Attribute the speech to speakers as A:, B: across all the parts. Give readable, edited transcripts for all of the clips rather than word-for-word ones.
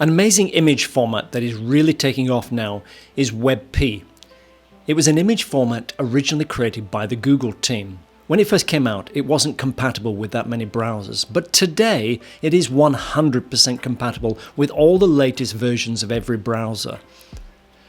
A: An amazing image format that is really taking off now is WebP. It was an image format originally created by the Google team. When it first came out, it wasn't compatible with that many browsers, but today it is 100% compatible with all the latest versions of every browser.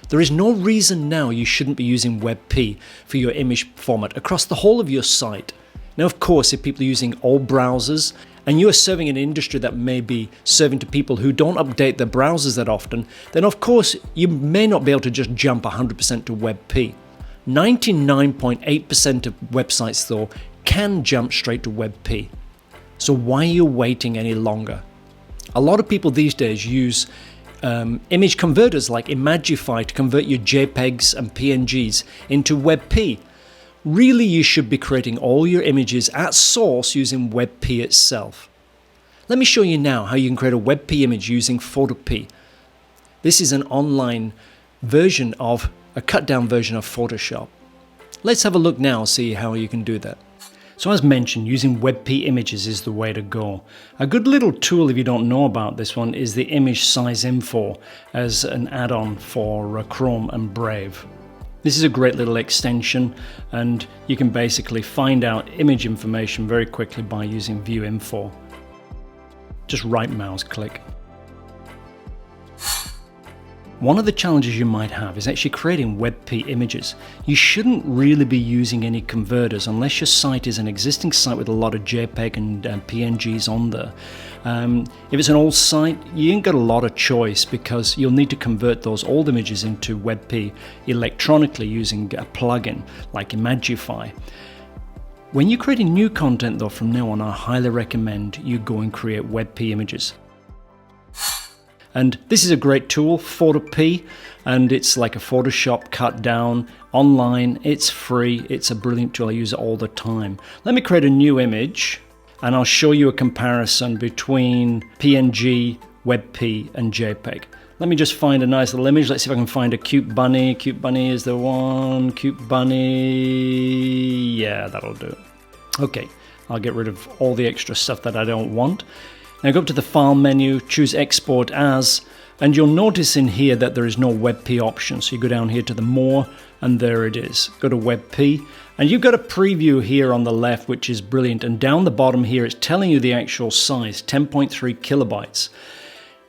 A: There is no reason now you shouldn't be using WebP for your image format across the whole of your site. Now, of course, if people are using old browsers and you are serving an industry that may be serving to people who don't update their browsers that often, then of course you may not be able to just jump 100% to WebP. 99.8% of websites though can jump straight to WebP. So why are you waiting any longer? A lot of people these days use image converters like Imagify to convert your JPEGs and PNGs into WebP. Really, you should be creating all your images at source using WebP itself. Let me show you now how you can create a WebP image using Photopea. This is an online version of a cut down version of Photoshop. Let's have a look now and see how you can do that. So as mentioned, using WebP images is the way to go. A good little tool, if you don't know about this one, is the image size info as an add-on for Chrome and Brave. This is a great little extension, and you can basically find out image information very quickly by using View Info. Just right mouse click. One of the challenges you might have is actually creating WebP images. You shouldn't really be using any converters unless your site is an existing site with a lot of JPEG and PNGs on there. If it's an old site, you ain't got a lot of choice because you'll need to convert those old images into WebP electronically using a plugin like Imagify. When you're creating new content though, from now on, I highly recommend you go and create WebP images. And this is a great tool, Photopea, and it's like a Photoshop cut down online. It's free. It's a brilliant tool. I use it all the time. Let me create a new image and I'll show you a comparison between PNG, WebP and JPEG. Let me just find a nice little image. Let's see if I can find a cute bunny. Cute bunny is the one. Cute bunny. Yeah, that'll do. Okay, I'll get rid of all the extra stuff that I don't want. Now go up to the File menu, choose Export As, and you'll notice in here that there is no WebP option. So you go down here to the More, and there it is. Go to WebP, and you've got a preview here on the left, which is brilliant. And down the bottom here, it's telling you the actual size, 10.3 kilobytes.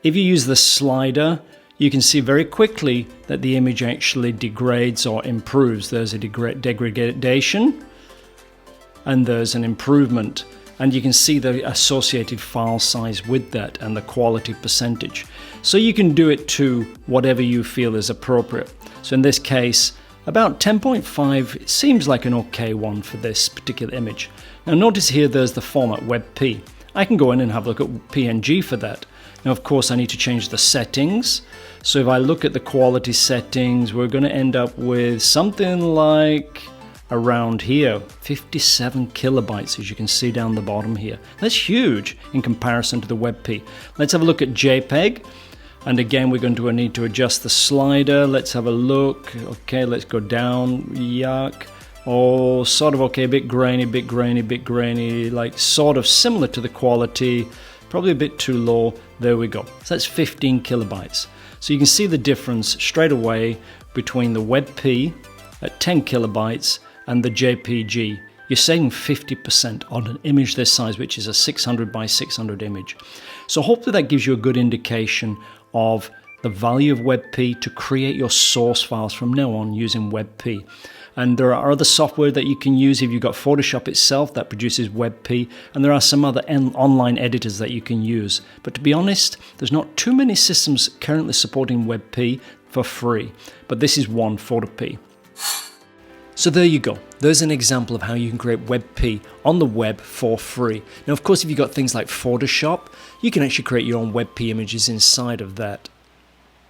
A: If you use the slider, you can see very quickly that the image actually degrades or improves. There's a degradation, and there's an improvement. And you can see the associated file size with that and the quality percentage. So you can do it to whatever you feel is appropriate. So in this case, about 10.5 seems like an okay one for this particular image. Now notice here there's the format WebP. I can go in and have a look at PNG for that. Now of course I need to change the settings. So if I look at the quality settings, we're going to end up with something like around here, 57 kilobytes, as you can see down the bottom here. That's huge in comparison to the WebP. Let's have a look at JPEG. And again, we're going to need to adjust the slider. Let's have a look. Okay, let's go down. Yuck. Oh, sort of okay, a bit grainy, like sort of similar to the quality, probably a bit too low. There we go. So that's 15 kilobytes. So you can see the difference straight away between the WebP at 10 kilobytes and the JPG. You're saving 50% on an image this size, which is a 600 by 600 image. So hopefully that gives you a good indication of the value of WebP to create your source files from now on using WebP. And there are other software that you can use if you've got Photoshop itself that produces WebP, and there are some other online editors that you can use. But to be honest, there's not too many systems currently supporting WebP for free, but this is one, Photopea. So there you go. There's an example of how you can create WebP on the web for free. Now, of course, if you've got things like Photoshop, you can actually create your own WebP images inside of that.